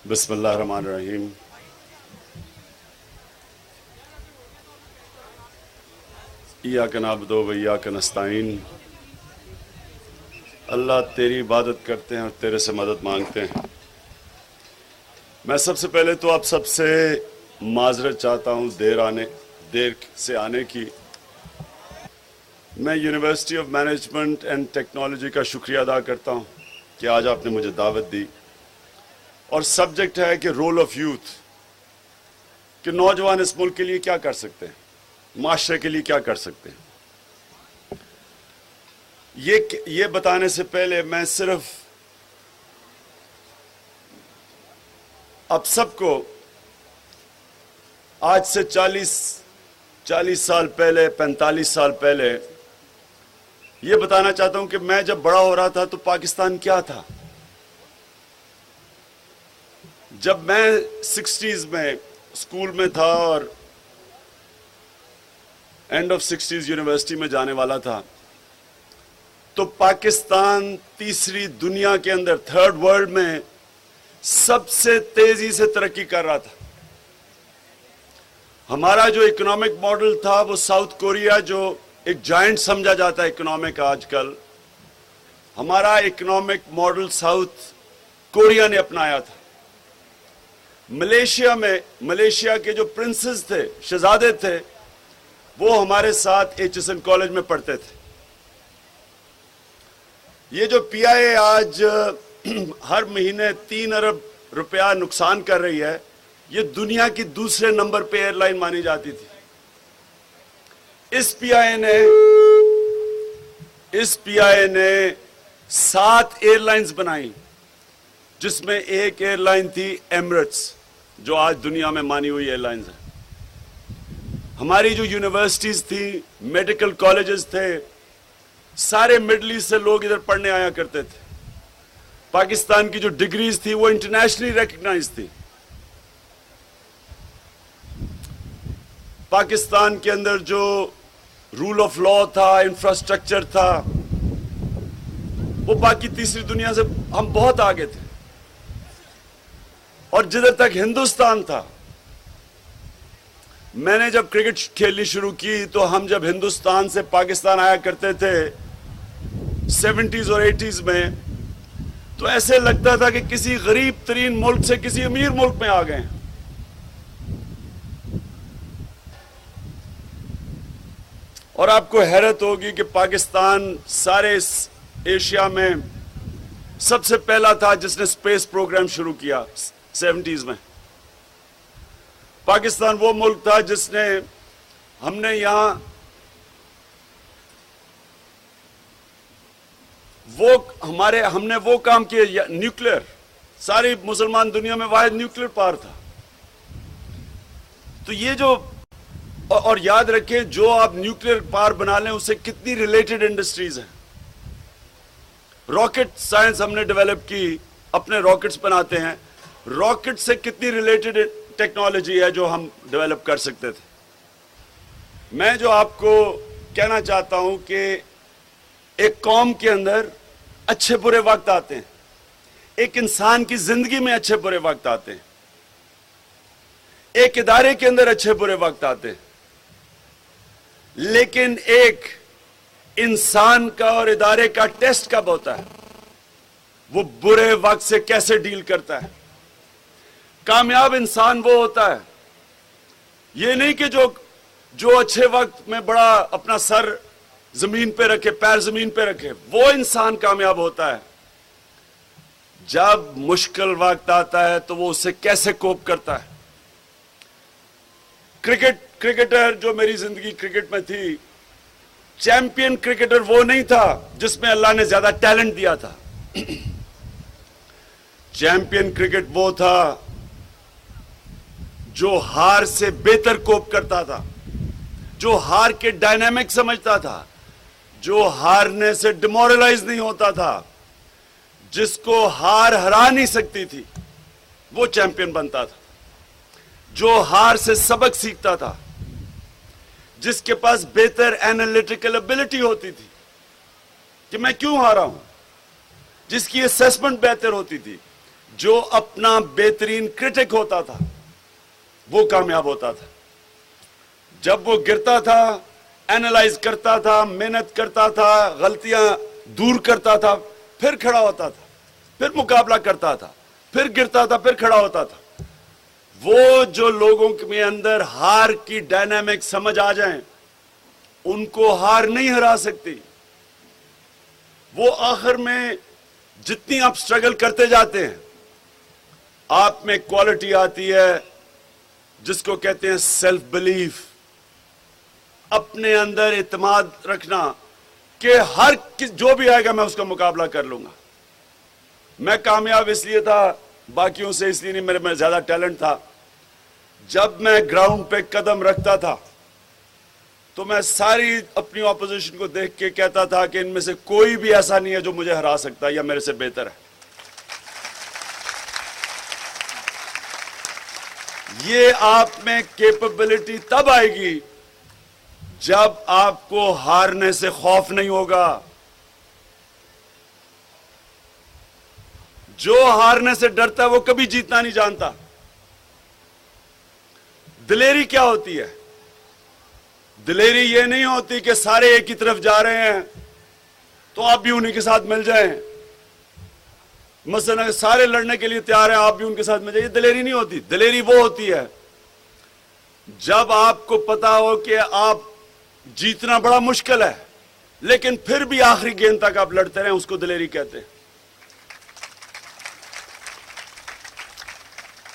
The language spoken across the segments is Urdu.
بسم اللہ الرحمن الرحیم۔ ایاک نعبد و ایاک نستعین۔ اللہ تیری عبادت کرتے ہیں اور تیرے سے مدد مانگتے ہیں۔ میں سب سے پہلے تو آپ سب سے معذرت چاہتا ہوں دیر سے آنے کی۔ میں university of management and technology کا شکریہ ادا کرتا ہوں کہ آج آپ نے مجھے دعوت دی، اور سبجیکٹ ہے کہ رول آف یوتھ، کہ نوجوان اس ملک کے لیے کیا کر سکتے ہیں، معاشرے کے لیے کیا کر سکتے ہیں۔ یہ بتانے سے پہلے میں صرف اب سب کو آج سے 40 سال پہلے، 45 سال پہلے یہ بتانا چاہتا ہوں کہ میں جب بڑا ہو رہا تھا تو پاکستان کیا تھا۔ جب میں 60s میں اسکول میں تھا اور اینڈ آف 60s یونیورسٹی میں جانے والا تھا، تو پاکستان تیسری دنیا کے اندر، تھرڈ ورلڈ میں سب سے تیزی سے ترقی کر رہا تھا۔ ہمارا جو اکنامک ماڈل تھا وہ ساؤتھ کوریا، جو ایک جائنٹ سمجھا جاتا ہے اکنامک آج کل، ہمارا اکنامک ماڈل ساؤتھ کوریا نے اپنایا تھا۔ ملیشیا کے جو پرنسز تھے، شہزادے تھے، وہ ہمارے ساتھ ایچ-ایس-این کالج میں پڑھتے تھے۔ یہ جو پی آئی اے آج ہر مہینے 3 ارب روپیہ نقصان کر رہی ہے، یہ دنیا کی دوسرے نمبر پہ ایئر لائن مانی جاتی تھی۔ اس پی آئی اے نے 7 ایئر لائنز بنائیں، جس میں ایک ایئر لائن تھی ایمریٹس، جو آج دنیا میں مانی ہوئی ایئر لائنز ہے۔ ہماری جو یونیورسٹیز تھی، میڈیکل کالجز تھے، سارے مڈل ایسٹ سے لوگ ادھر پڑھنے آیا کرتے تھے۔ پاکستان کی جو ڈگریز تھی وہ انٹرنیشنلی ریکگنائز تھی۔ پاکستان کے اندر جو رول آف لا تھا، انفراسٹرکچر تھا، وہ باقی تیسری دنیا سے ہم بہت آگے تھے۔ اور جدھر تک ہندوستان تھا، میں نے جب کرکٹ کھیلنی شروع کی تو ہم جب ہندوستان سے پاکستان آیا کرتے تھے 70s اور 80s میں، تو ایسے لگتا تھا کہ کسی غریب ترین ملک سے کسی امیر ملک میں آ گئے ہیں۔ اور آپ کو حیرت ہوگی کہ پاکستان سارے ایشیا میں سب سے پہلا تھا جس نے اسپیس پروگرام شروع کیا 70s میں۔ پاکستان وہ ملک تھا جس نے، ہم نے یہاں ہم نے وہ کام کیا، نیوکلیر، ساری مسلمان دنیا میں واحد نیوکلیر پاور تھا۔ تو یہ جو، اور یاد رکھیں، جو آپ نیوکلیر پاور بنا لیں اس سے کتنی ریلیٹڈ انڈسٹریز ہیں۔ راکٹ سائنس ہم نے ڈیولپ کی، اپنے راکٹس بناتے ہیں، راکٹ سے کتنی ریلیٹڈ ٹیکنالوجی ہے جو ہم ڈیولپ کر سکتے تھے۔ میں جو آپ کو کہنا چاہتا ہوں کہ ایک قوم کے اندر اچھے برے وقت آتے ہیں، ایک انسان کی زندگی میں اچھے برے وقت آتے ہیں، ایک ادارے کے اندر اچھے برے وقت آتے ہیں، لیکن ایک انسان کا اور ادارے کا ٹیسٹ کب ہوتا ہے؟ وہ برے وقت سے کیسے ڈیل کرتا ہے۔ کامیاب انسان وہ ہوتا ہے، یہ نہیں کہ جو اچھے وقت میں بڑا اپنا سر زمین پہ رکھے، پیر زمین پہ رکھے، وہ انسان کامیاب ہوتا ہے۔ جب مشکل وقت آتا ہے تو وہ اسے کیسے کوپ کرتا ہے۔ کرکٹر جو میری زندگی کرکٹ میں تھی، چیمپئن کرکٹر وہ نہیں تھا جس میں اللہ نے زیادہ ٹیلنٹ دیا تھا۔ چیمپئن کرکٹ وہ تھا جو ہار سے بہتر کوپ کرتا تھا، جو ہار کے ڈائنامک سمجھتا تھا، جو ہارنے سے ڈیمورلائز نہیں ہوتا تھا، جس کو ہار ہرا نہیں سکتی تھی، وہ چیمپئن بنتا تھا۔ جو ہار سے سبق سیکھتا تھا، جس کے پاس بہتر اینالیٹیکل ایبلٹی ہوتی تھی کہ میں کیوں ہارا ہوں، جس کی اسیسمنٹ بہتر ہوتی تھی، جو اپنا بہترین کرٹک ہوتا تھا وہ کامیاب ہوتا تھا. جب وہ گرتا تھا اینالائز کرتا تھا, محنت کرتا تھا, غلطیاں دور کرتا تھا, پھر کھڑا ہوتا تھا, پھر مقابلہ کرتا تھا, پھر گرتا تھا, پھر کھڑا ہوتا تھا. وہ جو لوگوں کے اندر ہار کی ڈائنامک سمجھ آ جائیں, ان کو ہار نہیں ہرا سکتی. وہ آخر میں جتنی آپ سٹرگل کرتے جاتے ہیں, آپ میں کوالٹی آتی ہے جس کو کہتے ہیں سیلف بلیف, اپنے اندر اعتماد رکھنا کہ ہر جو بھی آئے گا میں اس کا مقابلہ کر لوں گا. میں کامیاب اس لیے تھا باقیوں سے, اس لیے نہیں, میرے میں زیادہ ٹیلنٹ تھا. جب میں گراؤنڈ پہ قدم رکھتا تھا تو میں ساری اپنی اپوزیشن کو دیکھ کے کہتا تھا کہ ان میں سے کوئی بھی ایسا نہیں ہے جو مجھے ہرا سکتا یا میرے سے بہتر ہے. یہ آپ میں کیپبلٹی تب آئے گی جب آپ کو ہارنے سے خوف نہیں ہوگا. جو ہارنے سے ڈرتا ہے وہ کبھی جیتنا نہیں جانتا. دلیری کیا ہوتی ہے؟ دلیری یہ نہیں ہوتی کہ سارے ایک ہی طرف جا رہے ہیں تو آپ بھی انہی کے ساتھ مل جائیں. مثلا سارے لڑنے کے لیے تیار ہیں, آپ بھی ان کے ساتھ مل جائیں. یہ دلیری نہیں ہوتی. دلیری وہ ہوتی ہے جب آپ کو پتا ہو کہ آپ جیتنا بڑا مشکل ہے لیکن پھر بھی آخری گیند تک آپ لڑتے رہیں, اس کو دلیری کہتے ہیں.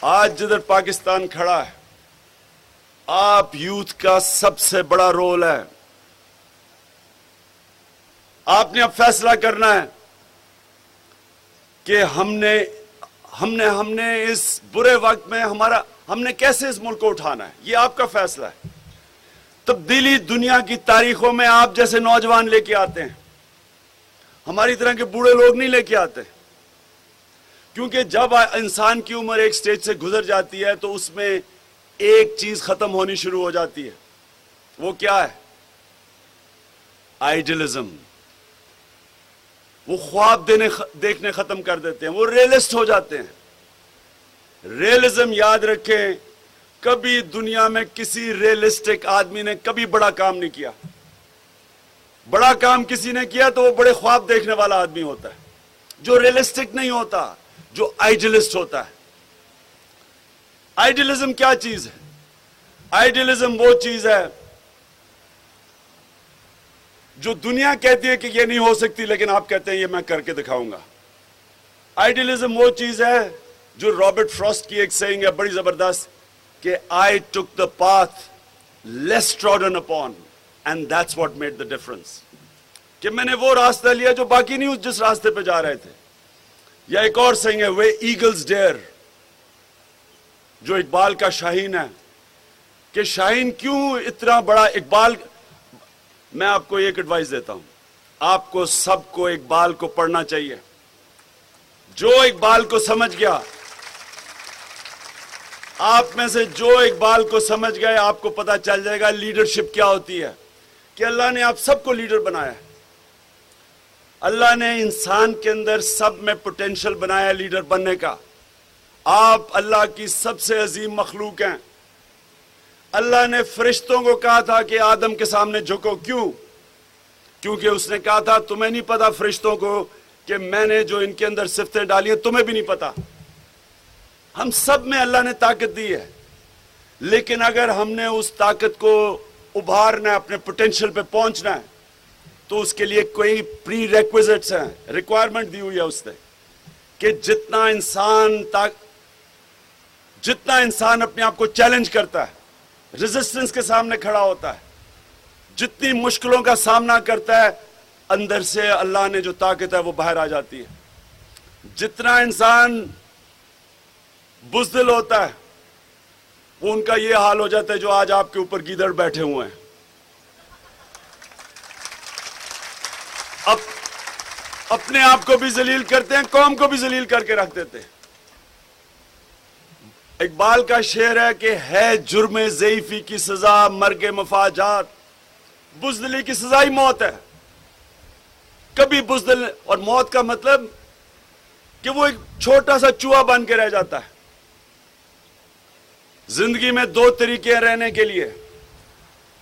آج جدھر پاکستان کھڑا ہے, آپ یوتھ کا سب سے بڑا رول ہے. آپ نے اب فیصلہ کرنا ہے کہ ہم نے اس برے وقت میں ہم نے کیسے اس ملک کو اٹھانا ہے. یہ آپ کا فیصلہ ہے. تبدیلی دنیا کی تاریخوں میں آپ جیسے نوجوان لے کے آتے ہیں, ہماری طرح کے بوڑھے لوگ نہیں لے کے آتے. کیونکہ جب انسان کی عمر ایک سٹیج سے گزر جاتی ہے تو اس میں ایک چیز ختم ہونی شروع ہو جاتی ہے. وہ کیا ہے؟ آئیڈیلزم. وہ خواب دیکھنے ختم کر دیتے ہیں, وہ ریئلسٹ ہو جاتے ہیں. ریئلزم یاد رکھیں, کبھی دنیا میں کسی ریئلسٹک آدمی نے کبھی بڑا کام نہیں کیا. بڑا کام کسی نے کیا تو وہ بڑے خواب دیکھنے والا آدمی ہوتا ہے, جو ریئلسٹک نہیں ہوتا, جو آئیڈیلسٹ ہوتا ہے. آئیڈیلزم کیا چیز ہے؟ آئیڈیلزم وہ چیز ہے جو دنیا کہتی ہے کہ یہ نہیں ہو سکتی لیکن آپ کہتے ہیں یہ میں کر کے دکھاؤں گا. آئیڈیلزم وہ چیز ہے جو رابرٹ فراسٹ کی ایک سیئنگ ہے بڑی زبردست کہ I took the path less trodden upon and that's what made the difference. کہ میں نے وہ راستہ لیا جو باقی نہیں جس راستے پہ جا رہے تھے. یا ایک اور سیئنگ ہے where eagles dare, جو اقبال کا شاہین ہے کہ شاہین کیوں اتنا بڑا. اقبال, میں آپ کو ایک ایڈوائز دیتا ہوں, آپ کو سب کو اقبال کو پڑھنا چاہیے. جو اقبال کو سمجھ گیا, آپ میں سے جو اقبال کو سمجھ گئے, آپ کو پتا چل جائے گا لیڈرشپ کیا ہوتی ہے, کہ اللہ نے آپ سب کو لیڈر بنایا ہے. اللہ نے انسان کے اندر سب میں پوٹینشل بنایا لیڈر بننے کا. آپ اللہ کی سب سے عظیم مخلوق ہیں. اللہ نے فرشتوں کو کہا تھا کہ آدم کے سامنے جھکو. کیوں؟ کیونکہ اس نے کہا تھا تمہیں نہیں پتا فرشتوں کو کہ میں نے جو ان کے اندر صفتیں ڈالی ہیں تمہیں بھی نہیں پتا. ہم سب میں اللہ نے طاقت دی ہے, لیکن اگر ہم نے اس طاقت کو ابھارنا ہے, اپنے پوٹینشل پہ پہنچنا ہے, تو اس کے لیے کوئی پری ریکویزٹس ہیں, ریکوائرمنٹ دی ہوئی ہے اس نے کہ جتنا انسان اپنے آپ کو چیلنج کرتا ہے, ریزسٹنس کے سامنے کھڑا ہوتا ہے, جتنی مشکلوں کا سامنا کرتا ہے, اندر سے اللہ نے جو طاقت ہے وہ باہر آ جاتی ہے. جتنا انسان بزدل ہوتا ہے وہ ان کا یہ حال ہو جاتا ہے جو آج آپ کے اوپر گیدڑ بیٹھے ہوئے ہیں. اب اپنے آپ کو بھی ذلیل کرتے ہیں, قوم کو بھی ذلیل کر کے رکھ دیتے ہیں. اقبال کا شعر ہے کہ ہے جرم ضعیفی کی سزا مرگ مفاجات. بزدلی کی سزا ہی موت ہے. کبھی بزدل, اور موت کا مطلب کہ وہ ایک چھوٹا سا چوہا بن کے رہ جاتا ہے. زندگی میں دو طریقے ہیں رہنے کے لیے,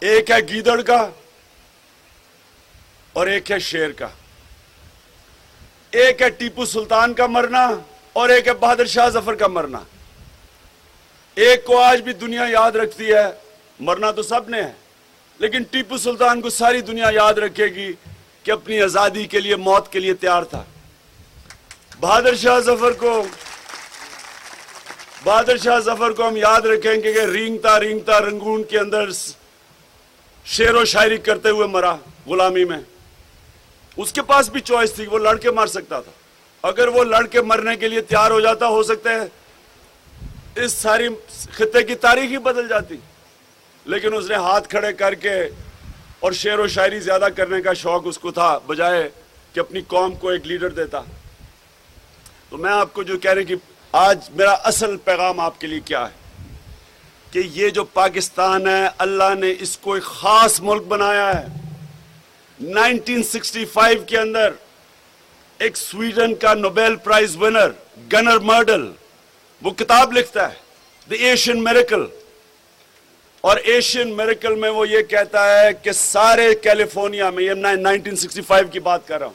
ایک ہے گیدڑ کا اور ایک ہے شیر کا. ایک ہے ٹیپو سلطان کا مرنا اور ایک ہے بہادر شاہ ظفر کا مرنا. ایک کو آج بھی دنیا یاد رکھتی ہے, مرنا تو سب نے ہے, لیکن ٹیپو سلطان کو ساری دنیا یاد رکھے گی کہ اپنی آزادی کے لیے موت کے لیے تیار تھا. بہادر شاہ ظفر کو ہم یاد رکھیں گے کہ رینگتا رینگتا رنگون کے اندر شعر و شاعری کرتے ہوئے مرا غلامی میں. اس کے پاس بھی چوائس تھی, وہ لڑ کے مار سکتا تھا. اگر وہ لڑ کے مرنے کے لیے تیار ہو جاتا, ہو سکتا ہے اس ساری خطے کی تاریخ ہی بدل جاتی. لیکن اس نے ہاتھ کھڑے کر کے, اور شعر و شاعری زیادہ کرنے کا شوق اس کو تھا بجائے کہ اپنی قوم کو ایک لیڈر دیتا. تو میں آپ کو جو کہہ رہے کہ آج میرا اصل پیغام آپ کے لیے کیا ہے کہ یہ جو پاکستان ہے, اللہ نے اس کو ایک خاص ملک بنایا ہے. 1965 کے اندر ایک سویڈن کا نوبیل پرائز ونر گنر مرڈل وہ کتاب لکھتا ہے دی ایشین میریکل, اور ایشین میریکل میں وہ یہ کہتا ہے کہ سارے کیلیفورنیا میں, یہ 1965 کی بات کر رہا ہوں,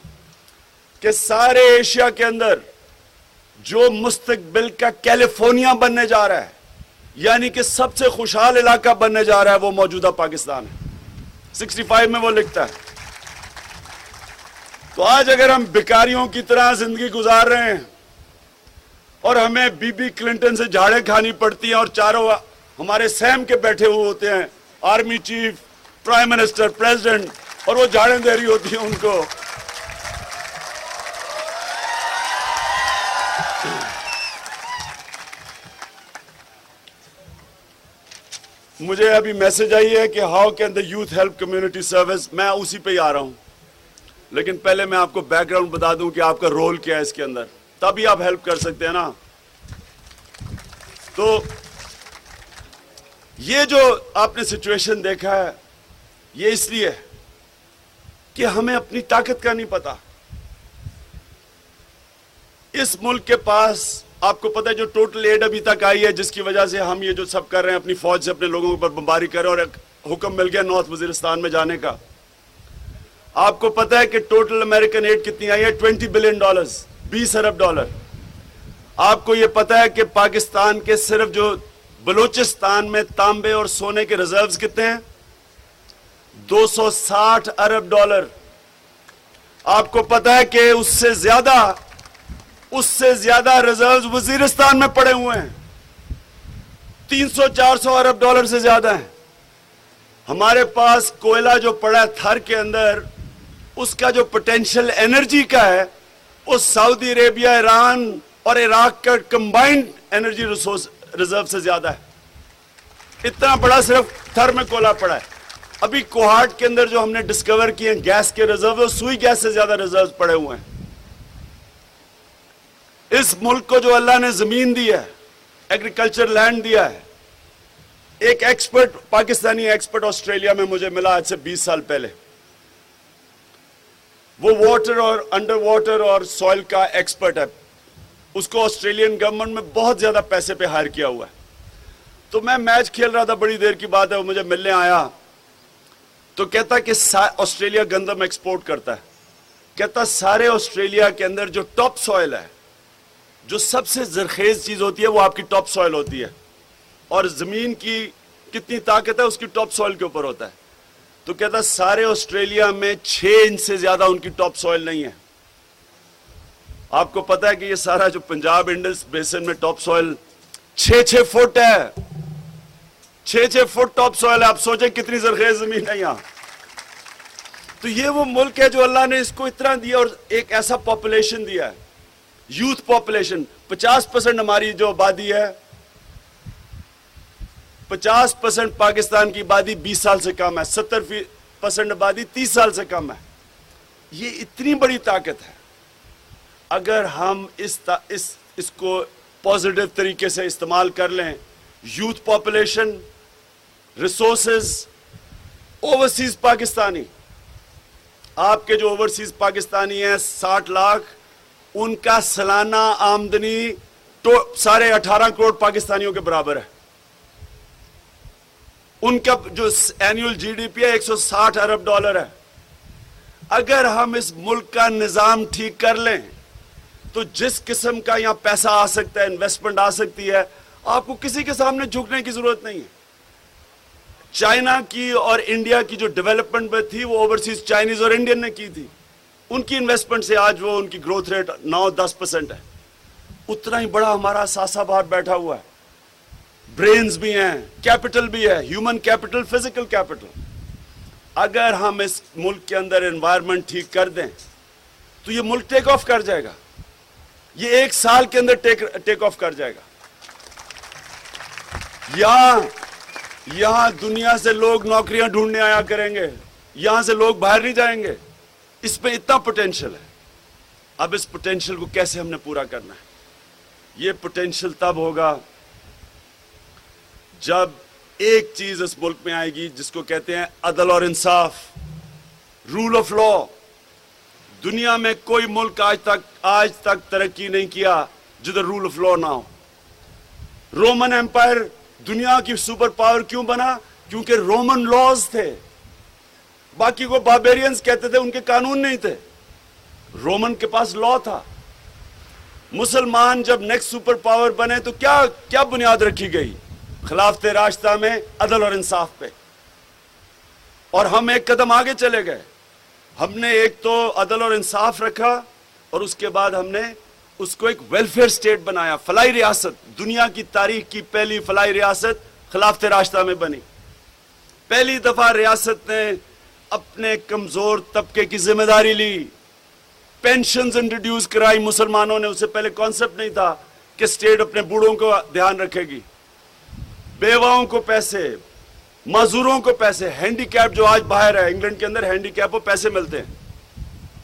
کہ سارے ایشیا کے اندر جو مستقبل کا کیلیفورنیا بننے جا رہا ہے, یعنی کہ سب سے خوشحال علاقہ بننے جا رہا ہے, وہ موجودہ پاکستان ہے. 65 میں وہ لکھتا ہے. تو آج اگر ہم بیکاریوں کی طرح زندگی گزار رہے ہیں اور ہمیں بی بی کلنٹن سے جھاڑیں کھانی پڑتی ہیں, اور چاروں ہمارے سیم کے بیٹھے ہوئے ہوتے ہیں, army chief, prime minister, president, اور وہ جھاڑیں دے رہی ہوتی ہیں ان کو. مجھے ابھی میسج آئی ہے کہ how can the youth help community service. میں اسی پہ ہی آ رہا ہوں, لیکن پہلے میں آپ کو بیک گراؤنڈ بتا دوں کہ آپ کا رول کیا ہے اس کے اندر, تبھی آپ ہیلپ کر سکتے ہیں نا. تو یہ جو آپ نے سچویشن دیکھا ہے, یہ اس لیے کہ ہمیں اپنی طاقت کا نہیں پتا. اس ملک کے پاس آپ کو پتا ہے جو ٹوٹل ایڈ ابھی تک آئی ہے, جس کی وجہ سے ہم یہ جو سب کر رہے ہیں, اپنی فوج سے اپنے لوگوں پر بمباری کر رہے ہیں, اور ایک حکم مل گیا نارتھ وزیرستان میں جانے کا. آپ کو پتا ہے کہ ٹوٹل امریکن ایڈ کتنی آئی ہے؟ $20 بلین, 20 ارب ڈالر. آپ کو یہ پتا ہے کہ پاکستان کے صرف جو بلوچستان میں تانبے اور سونے کے ریزروز کتنے ہیں؟ $260 ارب. آپ کو پتا ہے کہ اس سے زیادہ ریزروز وزیرستان میں پڑے ہوئے ہیں, 300-400 ارب ڈالر سے زیادہ ہیں. ہمارے پاس کوئلہ جو پڑا ہے تھر کے اندر, اس کا جو پوٹینشل انرجی کا ہے, وہ سعودی عربیہ, ایران اور عراق کا کمبائنڈ انرجی ریزرو سے زیادہ ہے. اتنا بڑا صرف تھر میں کوئلہ پڑا ہے. ابھی کوہاٹ کے اندر جو ہم نے ڈسکور کیے ہیں گیس کے ریزرو, سوئی گیس سے زیادہ ریزرو پڑے ہوئے ہیں. اس ملک کو جو اللہ نے زمین دی ہے, ایگریکلچر لینڈ دیا ہے, ایک ایکسپرٹ, پاکستانی ایکسپرٹ آسٹریلیا میں مجھے ملا آج سے 20 سال پہلے. وہ واٹر اور انڈر واٹر اور سوئل کا ایکسپرٹ ہے. اس کو آسٹریلین گورنمنٹ میں بہت زیادہ پیسے پہ ہائر کیا ہوا ہے. تو میں میچ کھیل رہا تھا, بڑی دیر کی بات ہے, وہ مجھے ملنے آیا تو کہتا کہ آسٹریلیا گندم ایکسپورٹ کرتا ہے. کہتا سارے آسٹریلیا کے اندر جو ٹاپ سوئل ہے, جو سب سے زرخیز چیز ہوتی ہے, وہ آپ کی ٹاپ سوئل ہوتی ہے, اور زمین کی کتنی طاقت ہے اس کی ٹاپ سوئل کے اوپر ہوتا ہے. تو کہتا سارے آسٹریلیا میں 6 انچ سے زیادہ ان کی ٹاپ سوئل نہیں ہے. آپ کو پتا ہے کہ یہ سارا جو پنجاب انڈس بیسن میں ٹاپ سوئل 6 فٹ ہے, 6 فٹ ٹاپ سوئل ہے. آپ سوچیں کتنی زرخیز زمین ہے یہاں. تو یہ وہ ملک ہے جو اللہ نے اس کو اتنا دیا, اور ایک ایسا پاپولیشن دیا ہے, یوتھ پاپولیشن. 50% ہماری جو آبادی ہے, 50% پاکستان کی آبادی 20 سال سے کم ہے, 70% آبادی 30 سال سے کم ہے. یہ اتنی بڑی طاقت ہے. اگر ہم اس کو پازیٹیو طریقے سے استعمال کر لیں, youth population, resources, overseas Pakistani, آپ کے جو اوورسیز پاکستانی ہیں 60 لاکھ, ان کا سالانہ آمدنی تو 18.5 کروڑ پاکستانیوں کے برابر ہے. ان کا جو اینیول جی ڈی پی ہے $160 ارب ہے. اگر ہم اس ملک کا نظام ٹھیک کر لیں تو جس قسم کا یہاں پیسہ آ سکتا ہے, انویسٹمنٹ آ سکتی ہے, آپ کو کسی کے سامنے جھکنے کی ضرورت نہیں ہے. چائنا کی اور انڈیا کی جو ڈیولپمنٹ میں تھی وہ اوورسیز چائنیز اور انڈین نے کی تھی. ان کی انویسٹمنٹ سے آج وہ ان کی گروتھ ریٹ 9-10% ہے. اتنا ہی بڑا ہمارا ساسا باہر بیٹھا ہوا ہے. برینز بھی ہیں, کیپٹل بھی ہے, ہیومن کیپٹل, فزیکل کیپٹل. اگر ہم اس ملک کے اندر انوائرمنٹ ٹھیک کر دیں تو یہ ملک ٹیک آف کر جائے گا. یہ 1 سال کے اندر ٹیک آف کر جائے گا. یہاں دنیا سے لوگ نوکریاں ڈھونڈنے آیا کریں گے, یہاں سے لوگ باہر نہیں جائیں گے. اس پہ اتنا پوٹینشل ہے. اب اس پوٹینشل کو کیسے ہم نے پورا کرنا ہے؟ یہ پوٹینشل تب ہوگا جب ایک چیز اس ملک میں آئے گی جس کو کہتے ہیں عدل اور انصاف, رول آف لا. دنیا میں کوئی ملک آج تک ترقی نہیں کیا جدھر رول آف لا نہ ہو. رومن ایمپائر دنیا کی سپر پاور کیوں بنا؟ کیونکہ رومن لاز تھے. باقی کو باربیرینز کہتے تھے, ان کے قانون نہیں تھے. رومن کے پاس لا تھا. مسلمان جب نیکسٹ سپر پاور بنے تو کیا بنیاد رکھی گئی؟ خلافت راشدہ میں عدل اور انصاف پہ. اور ہم ایک قدم آگے چلے گئے. ہم نے ایک تو عدل اور انصاف رکھا اور اس کے بعد ہم نے اس کو ایک ویلفیئر سٹیٹ بنایا. فلاحی ریاست, دنیا کی تاریخ کی پہلی فلاحی ریاست خلافت راشدہ میں بنی. پہلی دفعہ ریاست نے اپنے کمزور طبقے کی ذمہ داری لی. پینشنز انٹروڈیوس کرائی مسلمانوں نے. اس سے پہلے کانسیپٹ نہیں تھا کہ اسٹیٹ اپنے بوڑھوں کو دھیان رکھے گی. بیواؤں کو پیسے, معذوروں کو پیسے. ہینڈی کیپ جو آج باہر ہے, انگلینڈ کے اندر ہینڈی کیپ کو پیسے ملتے ہیں.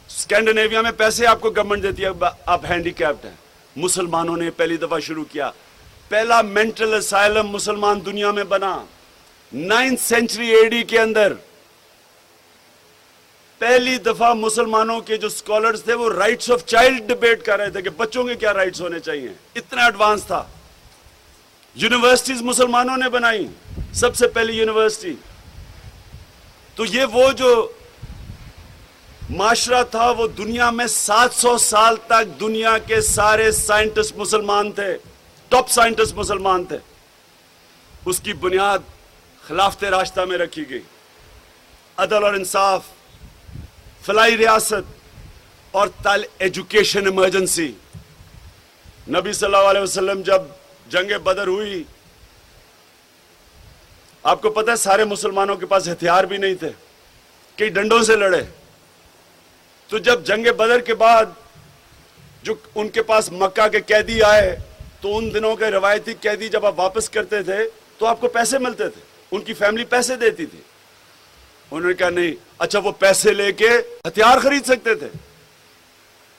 اسکینڈینیویا میں پیسے آپ کو گورنمنٹ دیتی ہے, آپ ہینڈی کیپڈ ہیں. مسلمانوں نے پہلی دفعہ شروع کیا. پہلا مینٹل اسائلم مسلمان دنیا میں بنا 9th سینچری AD کے اندر. پہلی دفعہ مسلمانوں کے جو سکولرز تھے وہ رائٹس آف چائلڈ ڈیبیٹ کر رہے تھے کہ بچوں کے کیا رائٹس ہونے چاہیے. اتنا ایڈوانس تھا. یونیورسٹیز مسلمانوں نے بنائی, سب سے پہلی یونیورسٹی. تو یہ وہ جو معاشرہ تھا وہ دنیا میں 700 سال تک دنیا کے سارے سائنٹسٹ مسلمان تھے, ٹاپ سائنٹسٹ مسلمان تھے. اس کی بنیاد خلافت راشدہ میں رکھی گئی. عدل اور انصاف, فلاحی ریاست اور ایجوکیشن ایمرجنسی. نبی صلی اللہ علیہ وسلم جب جنگ بدر ہوئی, آپ کو پتہ ہے سارے مسلمانوں کے پاس ہتھیار بھی نہیں تھے, کئی ڈنڈوں سے لڑے. تو جب جنگ بدر کے بعد جو ان کے پاس مکہ کے قیدی آئے تو ان دنوں کے روایتی قیدی جب آپ واپس کرتے تھے تو آپ کو پیسے ملتے تھے, ان کی فیملی پیسے دیتی تھی. انہوں نے کہا نہیں, اچھا وہ پیسے لے کے ہتھیار خرید سکتے تھے.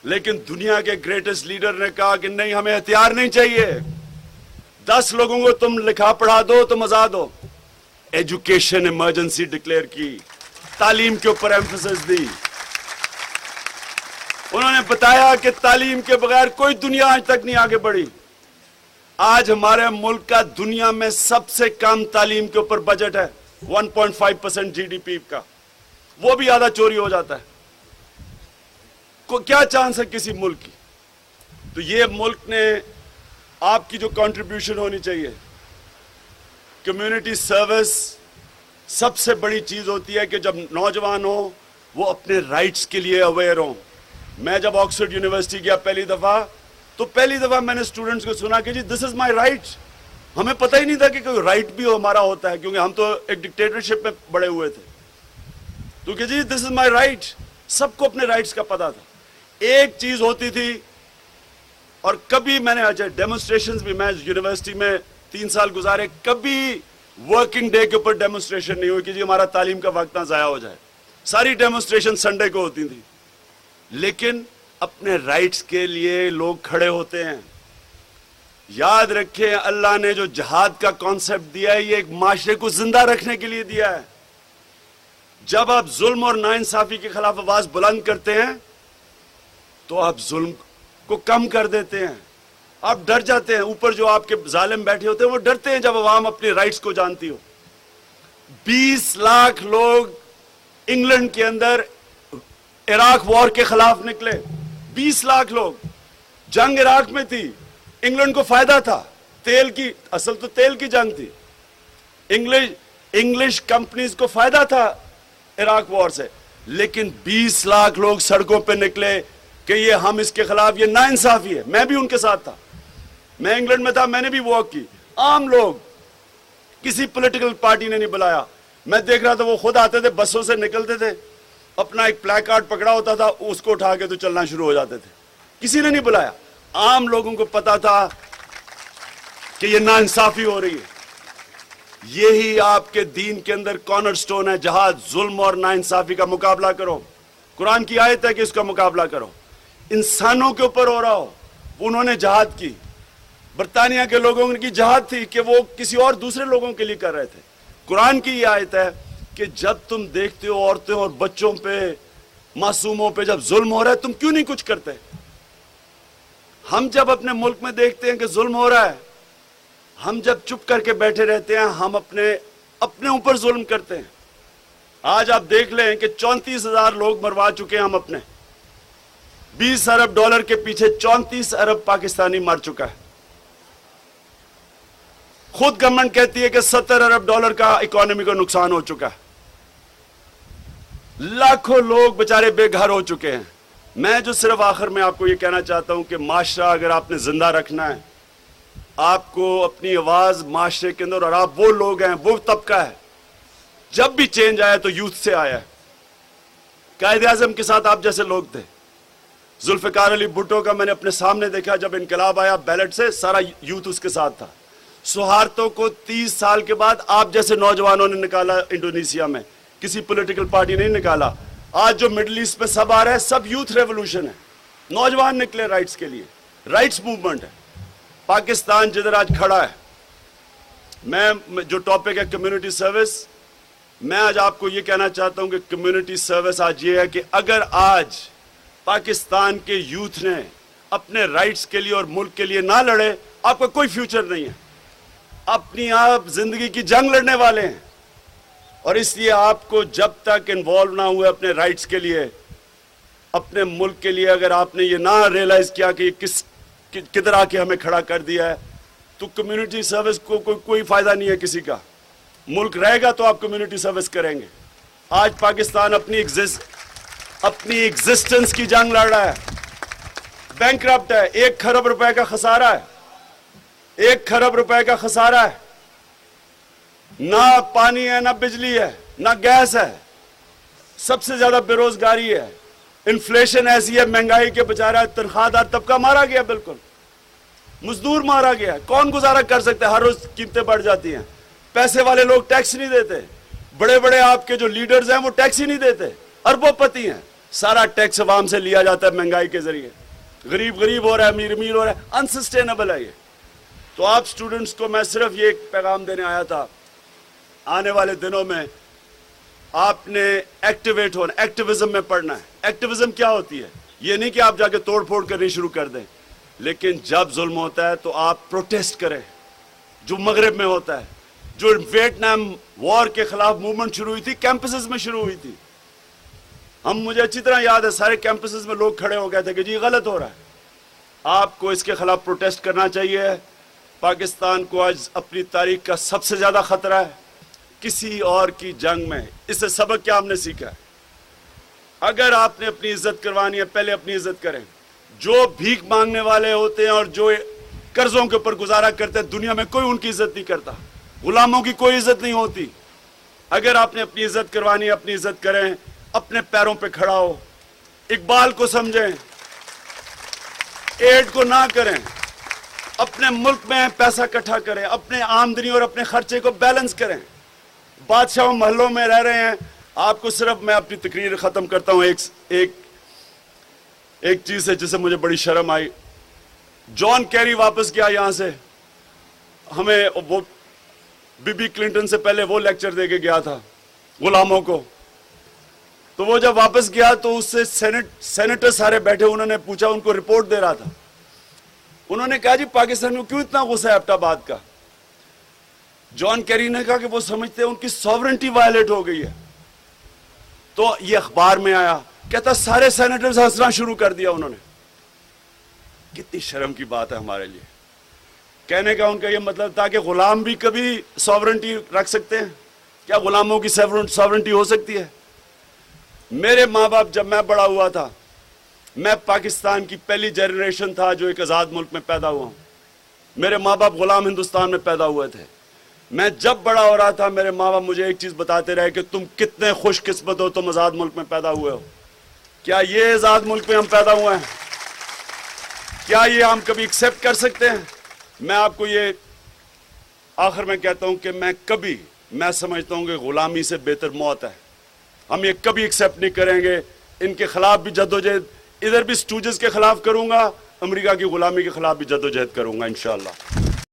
لیکن دنیا کے گریٹسٹ لیڈر نے کہا کہ نہیں, ہمیں ہتھیار نہیں چاہیے, 10 لوگوں کو تم لکھا پڑھا دو, تم آزاد ہو. ایجوکیشن ایمرجنسی ڈکلیئر کی, تعلیم کے اوپر ایمفسس دی. انہوں نے بتایا کہ تعلیم کے بغیر کوئی دنیا آج تک نہیں آگے بڑھی. آج ہمارے ملک کا دنیا میں سب سے کم تعلیم کے اوپر بجٹ ہے, 1.5% GDP کا, وہ بھی آدھا چوری ہو جاتا ہے. کیا چانس ہے کسی ملک کی؟ تو یہ ملک نے آپ کی جو کنٹریبیوشن ہونی چاہیے, کمیونٹی سروس سب سے بڑی چیز ہوتی ہے کہ جب نوجوان ہوں وہ اپنے رائٹس کے لیے اویئر ہوں. میں جب آکسفورڈ یونیورسٹی گیا پہلی دفعہ میں نے اسٹوڈنٹس کو سنا کہ جی دس از مائی رائٹ. ہمیں پتہ ہی نہیں تھا کہ کوئی رائٹ بھی ہمارا ہوتا ہے, کیونکہ ہم تو ایک ڈکٹیٹرشپ میں بڑے ہوئے تھے. تو کہ جی دس از مائی رائٹ, سب کو اپنے رائٹس کا پتہ تھا. ایک چیز ہوتی تھی, اور کبھی میں نے ڈیمونسٹریشنز بھی, میں یونیورسٹی میں 3 سال گزارے, کبھی ورکنگ ڈے کے اوپر ڈیمونسٹریشن نہیں ہوئی کہ جی ہمارا تعلیم کا وقت نہ ضائع ہو جائے. ساری ڈیمونسٹریشن سنڈے کو ہوتی تھی. لیکن اپنے رائٹس کے لیے لوگ کھڑے ہوتے ہیں. یاد رکھیں, اللہ نے جو جہاد کا کانسیپٹ دیا ہے یہ ایک معاشرے کو زندہ رکھنے کے لیے دیا ہے. جب آپ ظلم اور ناانصافی کے خلاف آواز بلند کرتے ہیں تو آپ ظلم کو کم کر دیتے ہیں. آپ ڈر جاتے ہیں. اوپر جو آپ کے ظالم بیٹھے ہوتے ہیں وہ ڈرتے ہیں جب عوام اپنے رائٹس کو جانتی ہو. 20 لاکھ لوگ انگلینڈ کے اندر عراق وار کے خلاف نکلے. 20 لاکھ لوگ. جنگ عراق میں تھی, انگلینڈ کو فائدہ تھا. تیل کی, اصل تو تیل کی جنگ تھی. انگلش کمپنیز کو فائدہ تھا عراق وار سے, لیکن 20 لاکھ لوگ سڑکوں پہ نکلے کہ یہ ہم اس کے خلاف, یہ ناانصافی ہے. میں بھی ان کے ساتھ تھا, میں انگلینڈ میں تھا, میں نے بھی واک کی. عام لوگ, کسی پولیٹیکل پارٹی نے نہیں بلایا. میں دیکھ رہا تھا وہ خود آتے تھے, بسوں سے نکلتے تھے, اپنا ایک پلیک کارڈ پکڑا ہوتا تھا, اس کو اٹھا کے تو چلنا شروع ہو جاتے تھے. کسی نے نہیں بلایا. عام لوگوں کو پتا تھا کہ یہ ناانصافی ہو رہی ہے. یہی آپ کے دین کے اندر کارنر سٹون ہے. جہاد, ظلم اور ناانصافی کا مقابلہ کرو. قرآن کی آیت ہے کہ اس کا مقابلہ کرو. انسانوں کے اوپر ہو رہا ہو, انہوں نے جہاد کی. برطانیہ کے لوگوں کی جہاد تھی کہ وہ کسی اور دوسرے لوگوں کے لیے کر رہے تھے. قرآن کی یہ آیت ہے کہ جب تم دیکھتے ہو عورتوں اور بچوں پہ, معصوموں پہ جب ظلم ہو رہا ہے, تم کیوں نہیں کچھ کرتے؟ ہم جب اپنے ملک میں دیکھتے ہیں کہ ظلم ہو رہا ہے, ہم جب چپ کر کے بیٹھے رہتے ہیں, ہم اپنے اوپر ظلم کرتے ہیں. آج آپ دیکھ لیں کہ 34,000 لوگ مروا چکے ہیں ہم اپنے. 20 ارب ڈالر کے پیچھے 34 ارب پاکستانی مر چکا ہے. خود گورنمنٹ کہتی ہے کہ 70 ارب ڈالر کا اکانومی کو نقصان ہو چکا ہے. لاکھوں لوگ بیچارے بے گھر ہو چکے ہیں. میں جو صرف آخر میں آپ کو یہ کہنا چاہتا ہوں کہ معاشرہ اگر آپ نے زندہ رکھنا ہے, آپ کو اپنی آواز معاشرے کے اندر, اور آپ وہ لوگ ہیں, وہ طبقہ ہے, جب بھی چینج آیا تو یوتھ سے آیا ہے. قائد اعظم کے ساتھ آپ جیسے لوگ تھے. ذوالفقار علی بھٹو کا میں نے اپنے سامنے دیکھا, جب انقلاب آیا بیلٹ سے, سارا یوتھ اس کے ساتھ تھا. سہارتو کو 30 سال کے بعد آپ جیسے نوجوانوں نے نکالا انڈونیشیا میں, کسی پولیٹیکل پارٹی نہیں نکالا. آج جو مڈل ایسٹ پہ سب آ رہا ہے, سب یوتھ ریولوشن ہے. نوجوان نکلے رائٹس کے لیے, رائٹس موومنٹ ہے. پاکستان جدھر آج کھڑا ہے, میں جو ٹاپک ہے کمیونٹی سروس, میں آج آپ کو یہ کہنا چاہتا ہوں کہ کمیونٹی سروس آج یہ ہے کہ اگر آج پاکستان کے یوتھ نے اپنے رائٹس کے لیے اور ملک کے لیے نہ لڑے, آپ کا کوئی فیوچر نہیں ہے. اپنی آپ زندگی کی جنگ لڑنے والے ہیں, اور اس لیے آپ کو جب تک انوالو نہ ہوئے اپنے رائٹس کے لیے, اپنے ملک کے لیے, اگر آپ نے یہ نہ ریئلائز کیا کہ یہ کدھر آ کے ہمیں کھڑا کر دیا ہے, تو کمیونٹی سروس کو کوئی فائدہ نہیں ہے کسی کا. ملک رہے گا تو آپ کمیونٹی سروس کریں گے. آج پاکستان اپنی ایگزسٹنس کی جنگ لڑ رہا ہے. بینکرپٹ ہے, 1 کھرب روپے کا خسارہ ہے. 1 کھرب روپے کا خسارہ ہے. نہ پانی ہے, نہ بجلی ہے, نہ گیس ہے. سب سے زیادہ بے روزگاری ہے. انفلیشن ایسی ہے, مہنگائی کے بیچارہ تنخواہ دار طبقہ مارا گیا, بالکل مزدور مارا گیا. کون گزارا کر سکتے ہیں؟ ہر روز قیمتیں بڑھ جاتی ہیں. پیسے والے لوگ ٹیکس نہیں دیتے. بڑے بڑے آپ کے جو لیڈرز ہیں وہ ٹیکس ہی نہیں دیتے. اربوں پتی ہیں, سارا ٹیکس عوام سے لیا جاتا ہے مہنگائی کے ذریعے. غریب غریب ہو رہا ہے, امیر امیر ہو رہا ہے. انسسٹینیبل ہے یہ. تو آپ سٹوڈنٹس کو میں صرف یہ ایک پیغام دینے آیا تھا, آنے والے دنوں میں آپ نے ایکٹیویٹ ہونا, ایکٹیویزم میں پڑھنا ہے. ایکٹیویزم کیا ہوتی ہے؟ یہ نہیں کہ آپ جا کے توڑ پھوڑ کرنی شروع کر دیں, لیکن جب ظلم ہوتا ہے تو آپ پروٹیسٹ کریں. جو مغرب میں ہوتا ہے, جو ویتنام وار کے خلاف موومنٹ شروع ہوئی تھی, کیمپسز میں شروع ہوئی تھی. مجھے اچھی طرح یاد ہے, سارے کیمپسز میں لوگ کھڑے ہو گئے تھے کہ جی غلط ہو رہا ہے. آپ کو اس کے خلاف پروٹیسٹ کرنا چاہیے. پاکستان کو آج اپنی تاریخ کا سب سے زیادہ خطرہ ہے کسی اور کی جنگ میں. اس سے سبق کیا ہم نے سیکھا ہے؟ اگر آپ نے اپنی عزت کروانی ہے, پہلے اپنی عزت کریں. جو بھیک مانگنے والے ہوتے ہیں اور جو قرضوں کے اوپر گزارا کرتے ہیں, دنیا میں کوئی ان کی عزت نہیں کرتا. غلاموں کی کوئی عزت نہیں ہوتی. اگر آپ نے اپنی عزت کروانی ہے, اپنی عزت کریں, اپنے پیروں پہ کھڑا ہو. اقبال کو سمجھیں, ایڈ کو نہ کریں. اپنے ملک میں پیسہ اکٹھا کریں, اپنے آمدنی اور اپنے خرچے کو بیلنس کریں. بادشاہوں محلوں میں رہ رہے ہیں. آپ کو صرف, میں اپنی تقریر ختم کرتا ہوں ایک چیز سے جسے مجھے بڑی شرم آئی. جان کیری واپس گیا یہاں سے, ہمیں وہ بی بی کلنٹن سے پہلے وہ لیکچر دے کے گیا تھا غلاموں کو. تو وہ جب واپس گیا تو اس سے سینیٹر سارے بیٹھے, انہوں نے پوچھا, ان کو رپورٹ دے رہا تھا انہوں نے کہا جی پاکستان میں کیوں اتنا غصہ ہے ایبٹ آباد کا؟ جان کیری نے کہا کہ وہ سمجھتے ہیں ان کی ساورنٹی وائلیٹ ہو گئی ہے. تو یہ اخبار میں آیا, کہتا سارے سینیٹرز ہنسنا شروع کر دیا انہوں نے. کتنی شرم کی بات ہے ہمارے لیے. کہنے کا ان کا یہ مطلب تھا کہ غلام بھی کبھی ساورنٹی رکھ سکتے ہیں. کیا غلاموں کی ساورنٹی ہو سکتی ہے؟ میرے ماں باپ جب میں بڑا ہوا تھا, میں پاکستان کی پہلی جنریشن تھا جو ایک آزاد ملک میں پیدا ہوا ہوں. میرے ماں باپ غلام ہندوستان میں پیدا ہوئے تھے. میں جب بڑا ہو رہا تھا میرے ماں باپ مجھے ایک چیز بتاتے رہے کہ تم کتنے خوش قسمت ہو, تم آزاد ملک میں پیدا ہوئے ہو. کیا یہ آزاد ملک میں ہم پیدا ہوئے ہیں؟ کیا یہ ہم کبھی ایکسیپٹ کر سکتے ہیں؟ میں آپ کو یہ آخر میں کہتا ہوں کہ میں سمجھتا ہوں کہ غلامی سے بہتر موت ہے. ہم یہ کبھی ایکسیپٹ نہیں کریں گے. ان کے خلاف بھی جدوجہد, ادھر بھی سٹوجز کے خلاف کروں گا, امریکہ کی غلامی کے خلاف بھی جدوجہد کروں گا انشاءاللہ.